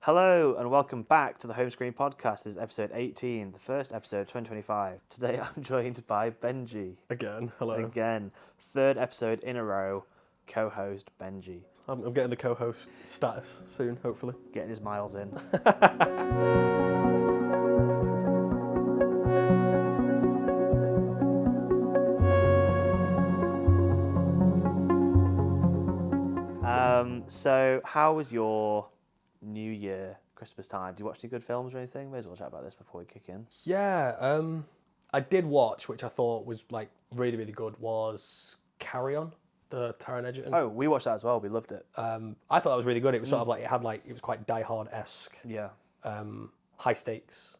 Hello and welcome back to the Home Screen Podcast. This is episode 18, the first episode of 2025. Today I'm joined by Benji. Again, hello. Again, third episode in a row, co-host Benji. I'm getting the co-host status soon, hopefully. Getting his miles in. So how was your New Year, Christmas time? Do you watch any good films or anything? May as well chat about this before we kick in. Yeah, I did watch, which I thought was like really, really good, was Carry On, the Taron Egerton. Oh, we watched that as well. We loved it. I thought that was really good. It was sort of like, it was quite Die Hard-esque. Yeah. High stakes.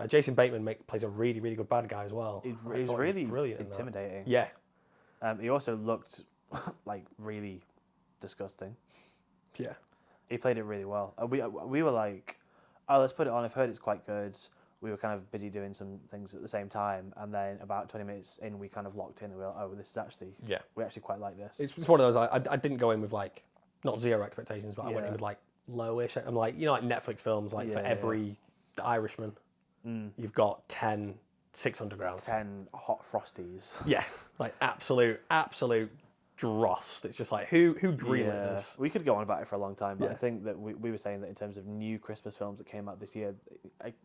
Jason Bateman plays a really, really good bad guy as well. It was really brilliant intimidating. Yeah. He also looked like really disgusting. Yeah. He played it really well. We were like, oh, let's put it on. I've heard it's quite good. We were kind of busy doing some things at the same time, and then about 20 minutes in, we kind of locked in and we were like, oh, this is actually, we actually quite like this. It's one of those, I didn't go in with like, not zero expectations, but I went in with like lowish. I'm like, you know, like Netflix films, like for every Irishman, you've got 10 6 Undergrounds. 10 hot frosties. Yeah, like absolute dross. It's just like, who greenlit this? We could go on about it for a long time, but I think that we were saying that in terms of new Christmas films that came out this year,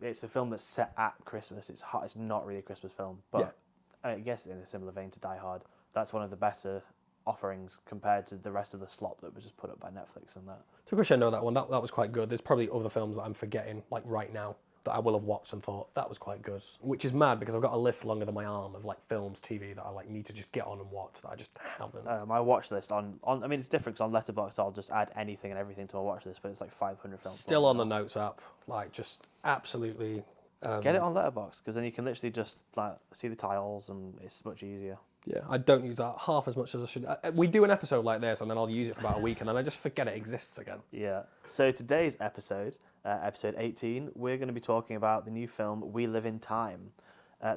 it's a film that's set at Christmas. It's hot. It's not really a Christmas film, but I guess in a similar vein to Die Hard, that's one of the better offerings compared to the rest of the slop that was just put up by Netflix and that. To wish I know that one. That was quite good. There's probably other films that I'm forgetting, like right now, that I will have watched and thought that was quite good. Which is mad because I've got a list longer than my arm of like films, TV that I like need to just get on and watch that I just haven't. My watch list on I mean it's different because on Letterboxd I'll just add anything and everything to my watch list, but it's like 500 films. Still on the notes app, like just absolutely. Get it on Letterboxd because then you can literally just like see the tiles and it's much easier. Yeah, I don't use that half as much as I should. We do an episode like this and then I'll use it for about a week and then I just forget it exists again. Yeah. So today's episode, episode 18, we're going to be talking about the new film We Live in Time.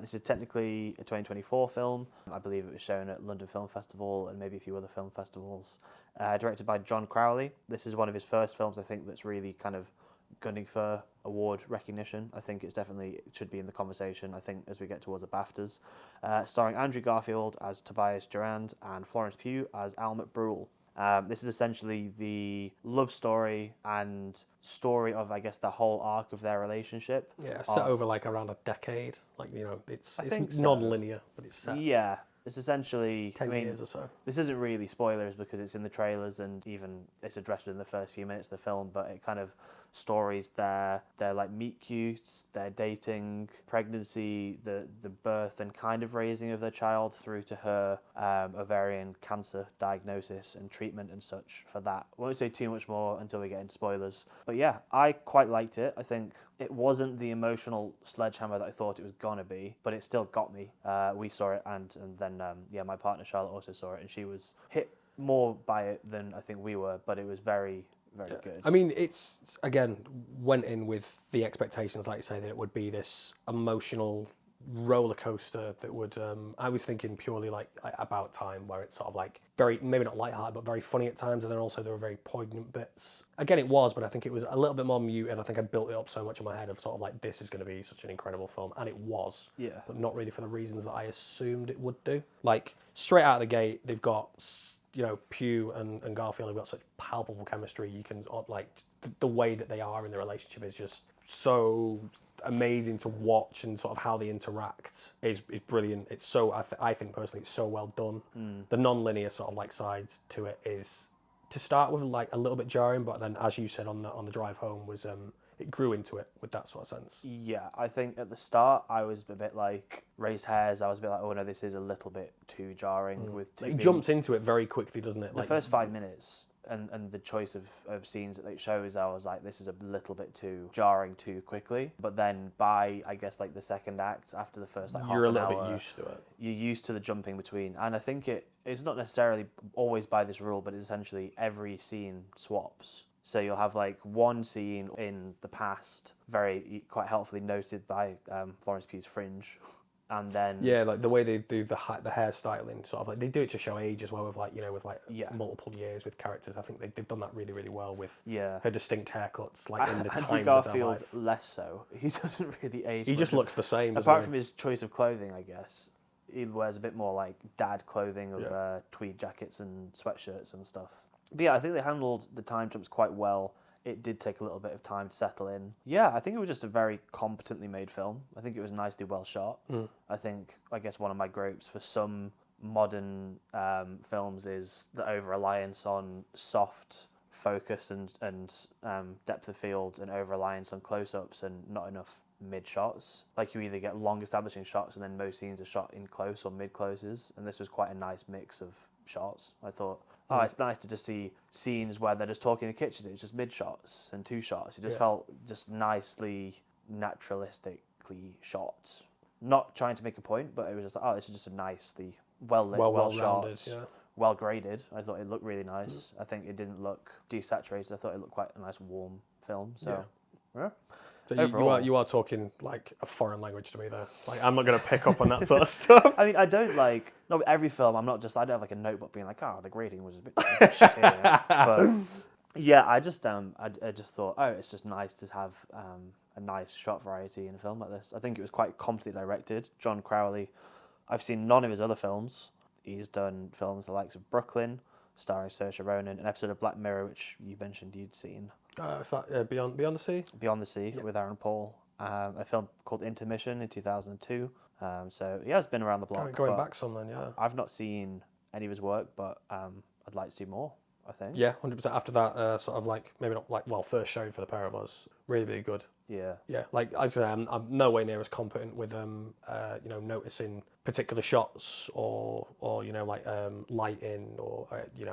This is technically a 2024 film. I believe it was shown at London Film Festival and maybe a few other film festivals. Directed by John Crowley. This is one of his first films, I think, that's really kind of gunning for award recognition. I think it should be in the conversation, I think, as we get towards the BAFTAs. Starring Andrew Garfield as Tobias Durand and Florence Pugh as Al McBrule. This is essentially the love story and story of, I guess, the whole arc of their relationship. Yeah, set over like around a decade. Like, you know, it's so. non-linear, but it's set. Yeah. It's essentially 10 years or so. This isn't really spoilers because it's in the trailers and even it's addressed within the first few minutes of the film, but it kind of stories their like meet cutes, their dating, pregnancy, the birth and kind of raising of their child through to her ovarian cancer diagnosis and treatment and such for that. I won't say too much more until we get into spoilers. But yeah, I quite liked it. I think it wasn't the emotional sledgehammer that I thought it was gonna be, but it still got me. We saw it and then my partner Charlotte also saw it and she was hit more by it than I think we were, but it was very, very good. I mean, it's, again, went in with the expectations, like you say, that it would be this emotional roller coaster that would, I was thinking purely like About Time, where it's sort of like very, maybe not lighthearted, but very funny at times, and then also there were very poignant bits. Again, it was, but I think it was a little bit more muted. I think I built it up so much in my head of sort of like, this is going to be such an incredible film, and it was. Yeah. But not really for the reasons that I assumed it would do. Like, straight out of the gate, they've got, you know, Pugh and Garfield have got such palpable chemistry. You can, like, the way that they are in the relationship is just so amazing to watch, and sort of how they interact is brilliant. It's so, I think personally, it's so well done. The non-linear sort of like side to it is, to start with, like a little bit jarring, but then as you said on the drive home was it grew into it with that sort of sense. Yeah, I think at the start I was a bit like raised hairs. I was a bit like, oh no, this is a little bit too jarring. It jumps into it very quickly, doesn't it? The first 5 minutes and the choice of scenes that it shows, I was like, this is a little bit too jarring too quickly. But then by, I guess, like the second act, after the first like half an hour, you're a little bit used to it. You're used to the jumping between. And I think it's not necessarily always by this rule, but it's essentially every scene swaps. So you'll have like one scene in the past, quite helpfully noted by Florence Pugh's fringe, and then Yeah, like the way they do the hairstyling, sort of like they do it to show age as well, with like with like Yeah. multiple years with characters. I think they've done that really, really well with yeah. her distinct haircuts, like in the Andrew times of their Garfield life. less so. He doesn't really age. He just much. looks the same. Apart from his choice of clothing, I guess. He wears a bit more like dad clothing of tweed jackets and sweatshirts and stuff. But yeah, I think they handled the time jumps quite well. It did take a little bit of time to settle in. Yeah, I think it was just a very competently made film. I think it was nicely well shot. I guess one of my gripes for some modern films is the over-reliance on soft focus and depth of field, and over-reliance on close-ups and not enough mid-shots. Like, you either get long establishing shots and then most scenes are shot in close or mid-closes, and this was quite a nice mix of shots. I thought, it's nice to just see scenes where they're just talking in the kitchen. It's just mid-shots and two shots. It just felt just nicely, naturalistically shot. Not trying to make a point, but it was just like, this is just a nicely well-lit, well-shot, well graded. I thought it looked really nice. I think it didn't look desaturated. I thought it looked quite a nice warm film. So, yeah. So you are talking like a foreign language to me there. Like, I'm not going to pick up on that sort of stuff. I mean, I don't like, not every film, I don't have like a notebook being like, the grading was a bit shitty. But yeah, I just thought, it's just nice to have a nice shot variety in a film like this. I think it was quite competently directed. John Crowley, I've seen none of his other films. He's done films the likes of Brooklyn, starring Saoirse Ronan, an episode of Black Mirror, which you mentioned you'd seen. Is that Beyond the Sea? Beyond the Sea with Aaron Paul. A film called Intermission in 2002. So he has been around the block. Going back some then, yeah. I've not seen any of his work, but I'd like to see more, I think. Yeah, 100%. After that, sort of like, maybe not like, first showing for the pair of us, really, really good. Yeah. Yeah, like I say, I'm no way near as competent with noticing particular shots or like lighting or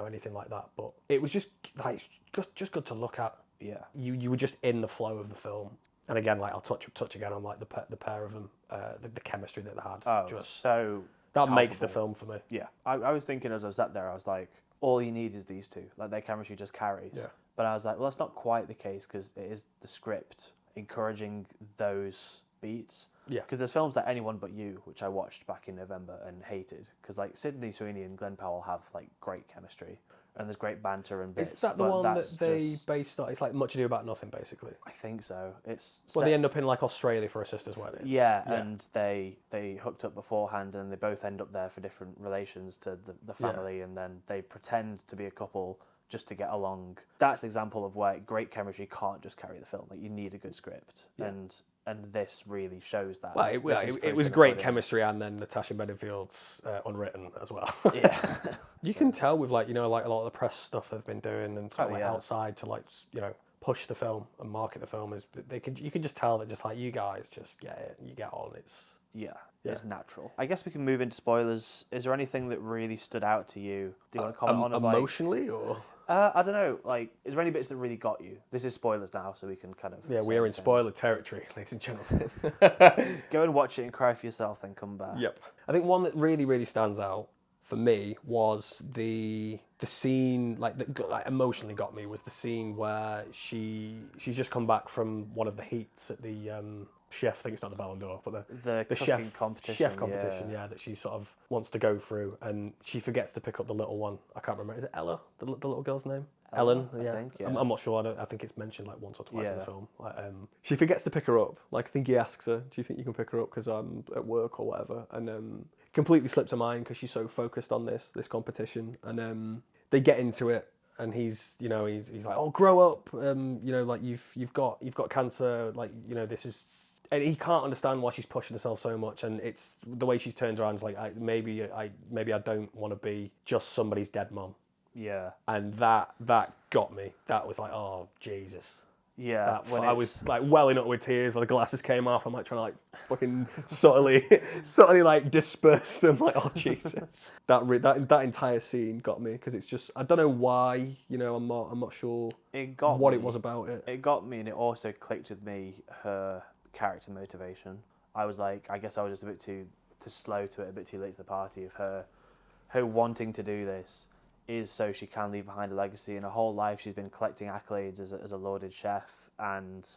anything like that. But it was just like just good to look at. Yeah. You were just in the flow of the film. And again, like I'll touch again on like the pair of them, the chemistry that they had. So that palpable. makes the film for me. Yeah, I was thinking as I sat there, I was like, all you need is these two. Like, their chemistry just carries. Yeah. But I was like, well, that's not quite the case, because it is the script encouraging those beats. Yeah. Because there's films like Anyone But You, which I watched back in November and hated, because like Sydney Sweeney and Glenn Powell have like great chemistry, and there's great banter and bits. Is that the one that they based on? It's like Much Ado About Nothing, basically. I think so. It's well, they end up in like Australia for a sister's wedding. Yeah, and they hooked up beforehand, and they both end up there for different relations to the family, and then they pretend to be a couple just to get along. That's an example of where great chemistry can't just carry the film. Like, you need a good script, and this really shows that. Well, it was great chemistry, and then Natasha Bedingfield's Unwritten as well. Yeah. You can tell with like a lot of the press stuff they've been doing and sort of outside to like push the film and market the film, is you can just tell that just like you guys just get it, you get on. It's natural. I guess we can move into spoilers. Is there anything that really stood out to you? Do you want to comment on emotionally or? I don't know. Like, is there any bits that really got you? This is spoilers now, so we can kind of. Yeah, we are in spoiler territory, ladies and gentlemen. Go and watch it and cry for yourself, then come back. Yep. I think one that really, really stands out for me was the scene, like emotionally got me, was the scene where she's just come back from one of the heats at the chef. I think it's not the Ballon d'Or, but the chef competition. Chef competition, that she sort of wants to go through, and she forgets to pick up the little one. I can't remember. Is it Ella, the little girl's name? Ellen, I think. Yeah. I'm not sure. I think it's mentioned like once or twice in the film. Like, she forgets to pick her up. Like, I think he asks her, "Do you think you can pick her up because I'm at work or whatever?" And completely slips her mind because she's so focused on this competition. And they get into it, and he's like, "Oh, grow up. Like you've got cancer. Like, this is." And he can't understand why she's pushing herself so much, and it's the way she turns around. Is like, maybe I don't want to be just somebody's dead mom. Yeah. And that got me. That was like, oh Jesus. Yeah. I was like welling up with tears. Like, the glasses came off. I'm like trying to like fucking subtly like disperse them. Like, oh Jesus. that entire scene got me, because it's just, I don't know why. I'm not sure. It was about it. It got me, and it also clicked with me. Her character motivation. I was like, I guess I was just a bit too slow to it, a bit too late to the party of her wanting to do this is so she can leave behind a legacy. In her whole life she's been collecting accolades as a lauded chef, and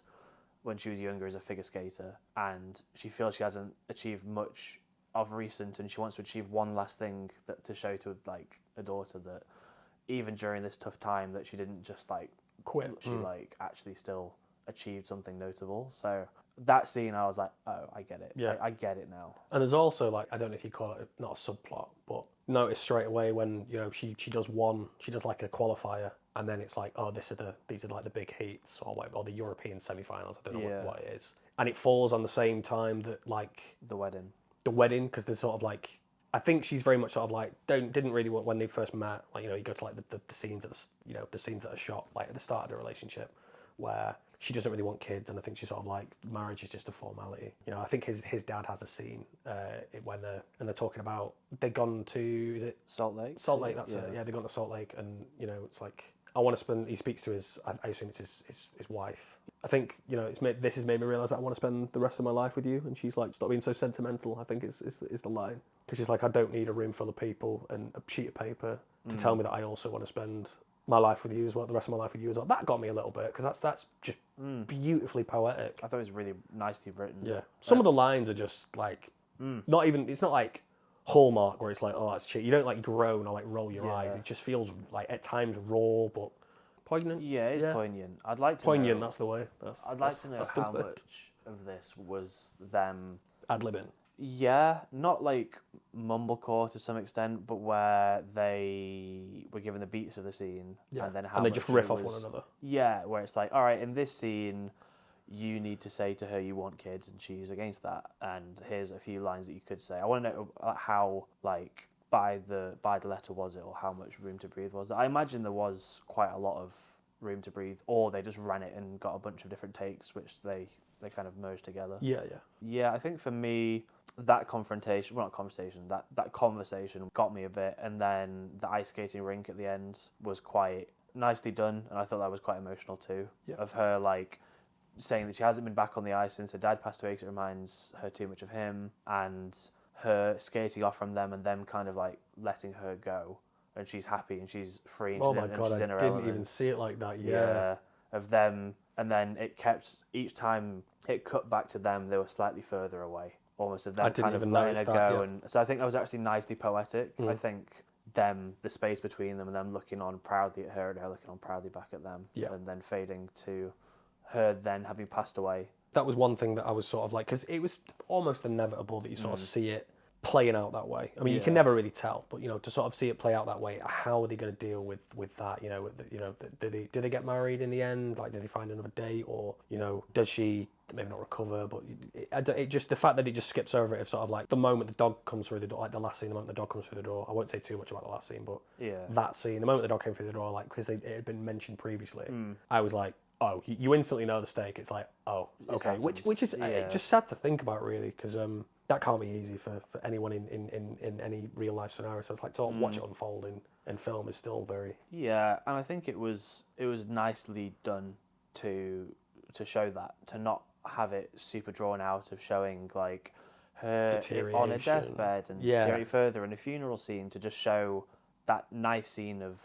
when she was younger as a figure skater, and she feels she hasn't achieved much of recent, and she wants to achieve one last thing that to show to like a daughter that even during this tough time that she didn't just like Quit. she like actually still achieved something notable. So that scene, I was like, oh, I get it. Yeah. I get it now. And there's also like, I don't know if you call it not a subplot, but notice straight away when, you know, she does like a qualifier, and then it's like, oh, these are like the big heats or whatever, or the European semi-finals. I don't know what it is. And it falls on the same time that like The wedding, because there's sort of like, I think she's very much sort of like didn't really want when they first met, like, you know, you go to like the scenes that the scenes that are shot like at the start of the relationship where she doesn't really want kids, and I think she's sort of like marriage is just a formality. You know, I think his dad has a scene when they're talking about they've gone to, is it Salt Lake? Salt Lake, that's it. Yeah, they've gone to Salt Lake, and you know, it's like, I want to spend. He speaks to his, I assume it's his wife. I think, you know, this has made me realise that I want to spend the rest of my life with you. And she's like, stop being so sentimental, I think is the line. Because she's like, I don't need a room full of people and a sheet of paper to tell me that I also want to spend my life with you as well, the rest of my life with you as well. That got me a little bit, because that's just beautifully poetic. I thought it was really nicely written. Yeah. Some of the lines are just like, not even, it's not like Hallmark where it's like, oh, that's cheap. You don't like groan or like roll your eyes. It just feels like at times raw, but poignant. Yeah, it's poignant. I'd like to poignant, know, that's the way. I'd like to know how much of this was them ad-libbing. Yeah, not like mumblecore to some extent, but where they were given the beats of the scene, and then how and they much just riff it off was, one another. Yeah, where it's like, all right, in this scene, you need to say to her you want kids, and she's against that. And here's a few lines that you could say. I want to know how like by the letter was it, or how much room to breathe was it. I imagine there was quite a lot of room to breathe, or they just ran it and got a bunch of different takes, which they kind of merged together. Yeah, I think for me, that conversation got me a bit, and then the ice skating rink at the end was quite nicely done, and I thought that was quite emotional too. Of her like saying that she hasn't been back on the ice since her dad passed away because it reminds her too much of him, and her skating off from them and them kind of like letting her go, and she's happy and she's free and she's in her I didn't element. even see it like that. Yeah, of them, and then it kept, each time it cut back to them, they were slightly further away, almost of them kind of letting her go. And so I think that was actually nicely poetic. I think the space between them and them looking on proudly at her and her looking on proudly back at them, and then fading to her then having passed away. That was one thing that I was sort of like, because it was almost inevitable that you sort of see it playing out that way. I mean, you can never really tell, but you know, to sort of see it play out that way, how are they going to deal with that? You know, do they get married in the end? Like, do they find another date, or you know, does she maybe not recover? But it just, the fact that it just skips over it, of sort of like the moment the dog comes through the door, like the last scene, the moment the dog comes through the door. I won't say too much about the last scene, but that scene, the moment the dog came through the door, like because it had been mentioned previously, I was like, oh, you instantly know the stake. It's like, oh, okay, which is just sad to think about, really, because that can't be easy for anyone in any real life scenario. So it's like to watch it unfold in film is still very... Yeah, and I think it was nicely done to show that, to not have it super drawn out of showing like her on a deathbed and deteriorating further, in a funeral scene, to just show that nice scene of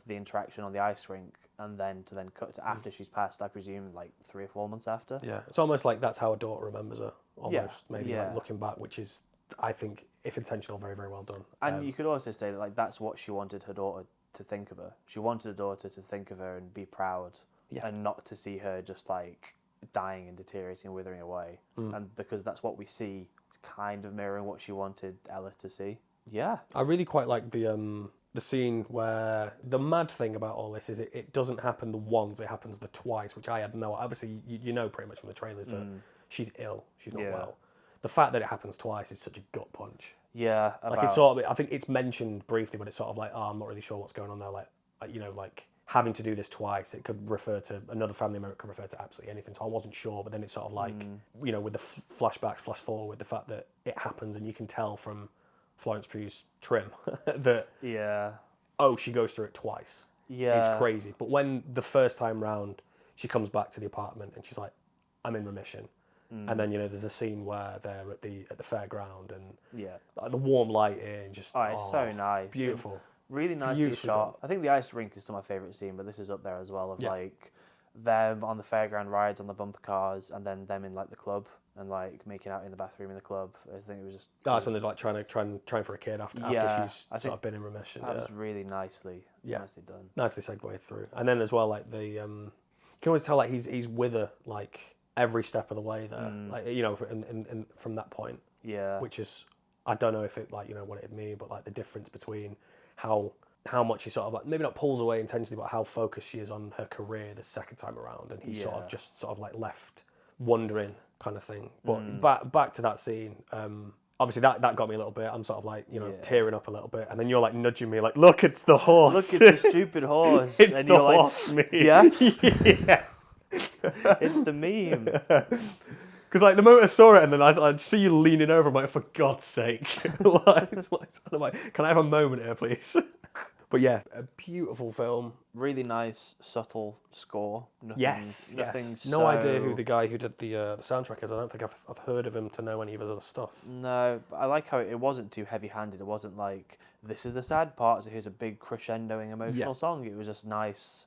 the interaction on the ice rink, and then cut to after she's passed, I presume like 3 or 4 months after. Yeah, it's almost like that's how a daughter remembers her, almost, maybe like looking back, which is, I think, if intentional, very, very well done. And you could also say that like that's what she wanted her daughter to think of her. She wanted her daughter to think of her and be proud, and not to see her just like dying and deteriorating and withering away. And because that's what we see, it's kind of mirroring what she wanted Ella to see. Yeah. I really quite like the scene where the mad thing about all this is it doesn't happen the once, it happens the twice, which I had no... Obviously, you know pretty much from the trailers that she's ill, she's not well. The fact that it happens twice is such a gut punch. Yeah. Like, it's sort of... I think it's mentioned briefly, but it's sort of like, oh, I'm not really sure what's going on there. Like, you know, like, having to do this twice, it could refer to... Another family member could refer to absolutely anything, so I wasn't sure, but then it's sort of like, you know, with the flashbacks, flash forward, the fact that it happens, and you can tell from Florence Pugh's trim that she goes through it twice. It's crazy. But when the first time round she comes back to the apartment and she's like, I'm in remission, and then, you know, there's a scene where they're at the fairground and like, the warm lighting, just it's so nice, beautiful, really nicely shot. I think the ice rink is still my favourite scene, but this is up there as well, of like them on the fairground rides on the bumper cars, and then them in like the club and like making out in the bathroom in the club. I think it was just. That's when they're like trying for a kid after she's sort of been in remission. That was really nicely done. Nicely segued through, and then as well like the you can always tell like he's with her like every step of the way there, like you know, in from that point. Yeah. Which is, I don't know if it like, you know, what it'd mean, but like the difference between how much she sort of like maybe not pulls away intentionally, but how focused she is on her career the second time around, and he's sort of just sort of like left wondering kind of thing. But back to that scene. Obviously that got me a little bit. I'm sort of like, you know, tearing up a little bit, and then you're like nudging me, like, look, it's the horse. Look, it's the stupid horse. It's and the you're horse like, meme. yeah, Yeah. it's the meme. Because like the moment I saw it, and then I'd see you leaning over, I'm like, for God's sake, I'm like, can I have a moment here, please? But yeah, a beautiful film. Really nice, subtle score. Nothing, Yes. So... idea who the guy who did the soundtrack is. I don't think I've heard of him to know any of his other stuff. No, but I like how it wasn't too heavy-handed. It wasn't like, this is the sad part, so here's a big crescendoing emotional song. It was just nice,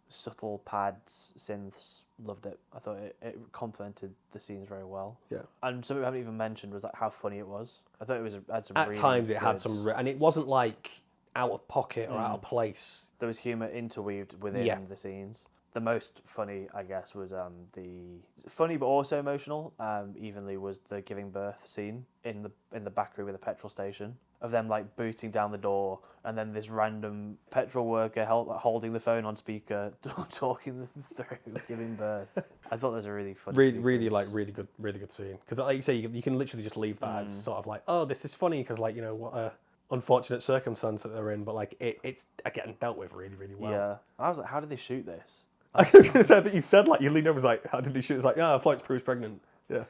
subtle pads, synths. Loved it. I thought it complemented the scenes very well. Yeah. And something we haven't even mentioned was like how funny it was. I thought it had some. At really times it good... had some, and it wasn't like out of pocket or out of place. There was humour interweaved within the scenes. The most funny, I guess, was the funny but also emotional. Evenly was the giving birth scene in the back room of the petrol station, of them like booting down the door, and then this random petrol worker holding the phone on speaker, talking them through giving birth. I thought that was a really funny. Really good scene. Because like you say, you can literally just leave that as sort of like, oh, this is funny because like, you know, what a unfortunate circumstance that they're in, but like it's getting dealt with really well. Yeah, I was like, how did they shoot this? I was going to say that you said like you leaned over, was like, how did they shoot? It's like, yeah, Florence Pugh's pregnant. Yeah,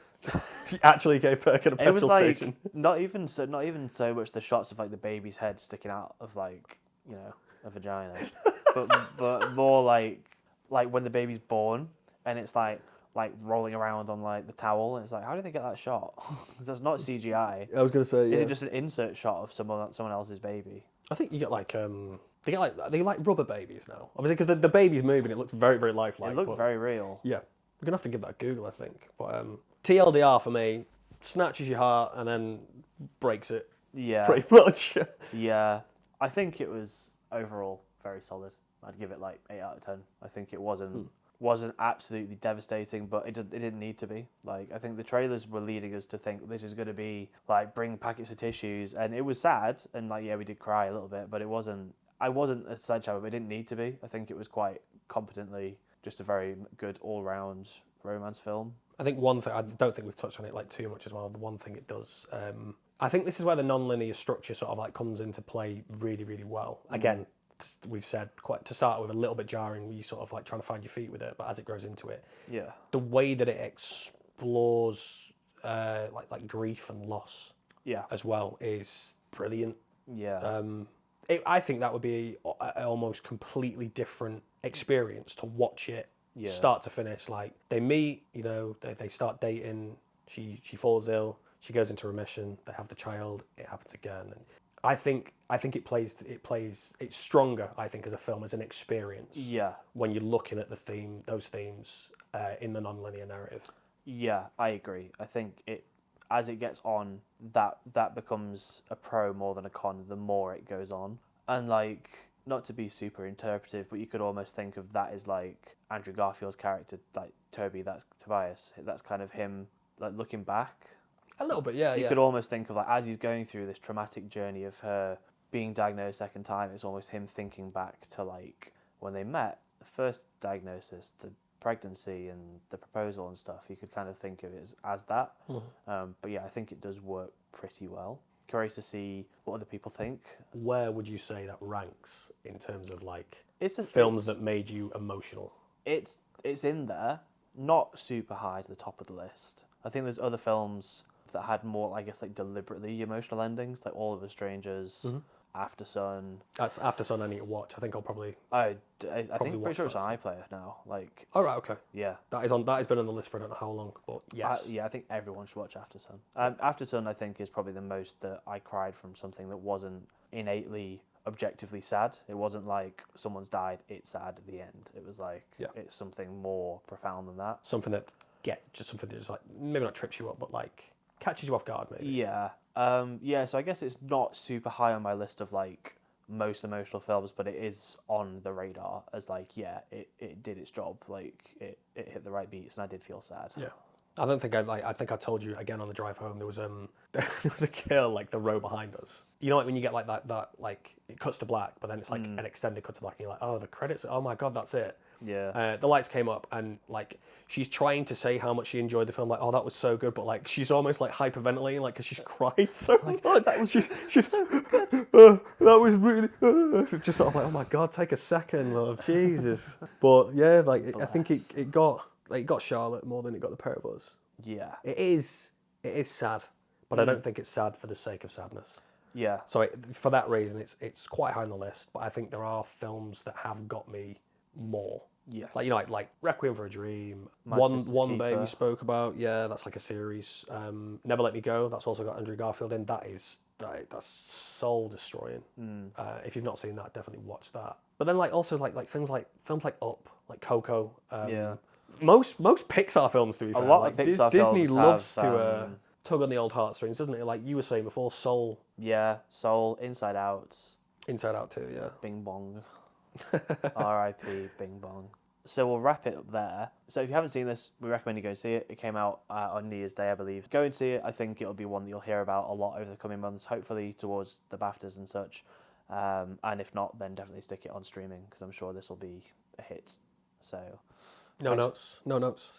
she actually gave birth at a petrol station. Not even so much the shots of like the baby's head sticking out of like, you know, a vagina, but more like when the baby's born and it's like rolling around on like the towel, and it's like, how did they get that shot? Because that's not CGI. I was going to say, is it just an insert shot of someone else's baby? I think you get like they like rubber babies now, obviously, because the baby's moving. It looks very very lifelike. It looked very real. Yeah, we're gonna have to give that a Google, I think. But TLDR for me, snatches your heart and then breaks it. Yeah, pretty much. Yeah, I think it was overall very solid. I'd give it like 8 out of 10. I think it wasn't absolutely devastating, but it didn't need to be. Like, I think the trailers were leading us to think this is going to be like bring packets of tissues, and it was sad, and like, yeah, we did cry a little bit, but I wasn't a sledgehammer, but it didn't need to be. I think it was quite competently just a very good all-round romance film. I think one thing, I don't think we've touched on it like too much as well, the one thing it does, I think this is where the non-linear structure sort of like comes into play really well. Again, we've said quite to start with a little bit jarring, where you sort of like trying to find your feet with it, but as it grows into it, the way that it explores like grief and loss, as well, is brilliant. I think that would be an almost completely different experience to watch it start to finish. Like, they meet, you know, they start dating, she falls ill, she goes into remission, they have the child, it happens again, and I think it's stronger, I think, as a film, as an experience. Yeah. When you're looking at those themes in the non-linear narrative. Yeah, I agree. I think as it gets on, that becomes a pro more than a con the more it goes on. And like, not to be super interpretive, but you could almost think of that as like Andrew Garfield's character, like Toby, that's Tobias. That's kind of him like looking back. A little bit, yeah. You could almost think of like, as he's going through this traumatic journey of her being diagnosed second time, it's almost him thinking back to like when they met, the first diagnosis, the pregnancy and the proposal and stuff. You could kind of think of it as that. But yeah, I think it does work pretty well. Curious to see what other people think. Where would you say that ranks in terms of like films that made you emotional? It's in there, not super high to the top of the list. I think there's other films that had more, I guess, like deliberately emotional endings, like All of Us Strangers, After Sun. That's After Sun I need to watch. I think I'll probably. I think pretty sure it's on iPlayer now. Like. Oh right, okay. Yeah. That has been on the list for I don't know how long, but yes. I think everyone should watch After Sun. After Sun, I think, is probably the most that I cried from something that wasn't innately objectively sad. It wasn't like someone's died, it's sad at the end. It was like it's something more profound than that. Something that something that just like maybe not trips you up, but like catches you off guard, maybe. Yeah. So I guess it's not super high on my list of like most emotional films, but it is on the radar as like, it did its job. Like it hit the right beats and I did feel sad. Yeah. I don't think I think I told you again on the drive home, there was a kill like the row behind us. You know, like when you get like that like it cuts to black, but then it's like an extended cut to black and you're like, oh, the credits, oh my God, that's it. Yeah. The lights came up and like she's trying to say how much she enjoyed the film, like, oh, that was so good, but like she's almost like hyperventilating, like because she's cried so much. That was she's so good. That was really just sort of like, oh my God, take a second, love, Jesus. But yeah, like I think it got Charlotte more than it got the pair of us. Yeah. It is sad, but I don't think it's sad for the sake of sadness. Yeah. So for that reason, it's quite high on the list. But I think there are films that have got me more. Yes. Like, you know, like Requiem for a Dream, My One Sister's Day Keeper. we spoke about. Yeah, that's like a series. Never Let Me Go. That's also got Andrew Garfield in. That's soul destroying. If you've not seen that, definitely watch that. But then like also like films like Up, like Coco. Most Pixar films, to be fair. lot of like Pixar Disney films loves have, to tug on the old heartstrings, doesn't it? Like you were saying before, Soul, Yeah. Soul, Inside Out, Inside Out too. Yeah. Bing Bong. R.I.P. Bing Bong. So we'll wrap it up there. So if you haven't seen this, we recommend you go and see it. It came out on New Year's Day, I believe. Go and see it. I think it'll be one that you'll hear about a lot over the coming months, hopefully towards the BAFTAs and such. And if not, then definitely stick it on streaming because I'm sure this will be a hit. So No notes.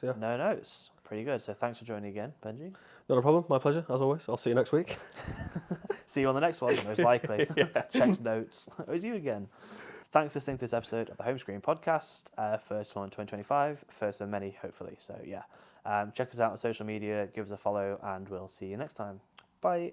Yeah. no notes. Pretty good. So thanks for joining again, Benji. Not a problem. My pleasure, as always. I'll see you next week. See you on the next one, most likely. Checks notes. It was you again. Thanks for listening to this episode of the Home Screen Podcast. First one in 2025. First of many, hopefully. So yeah. Check us out on social media. Give us a follow and we'll see you next time. Bye.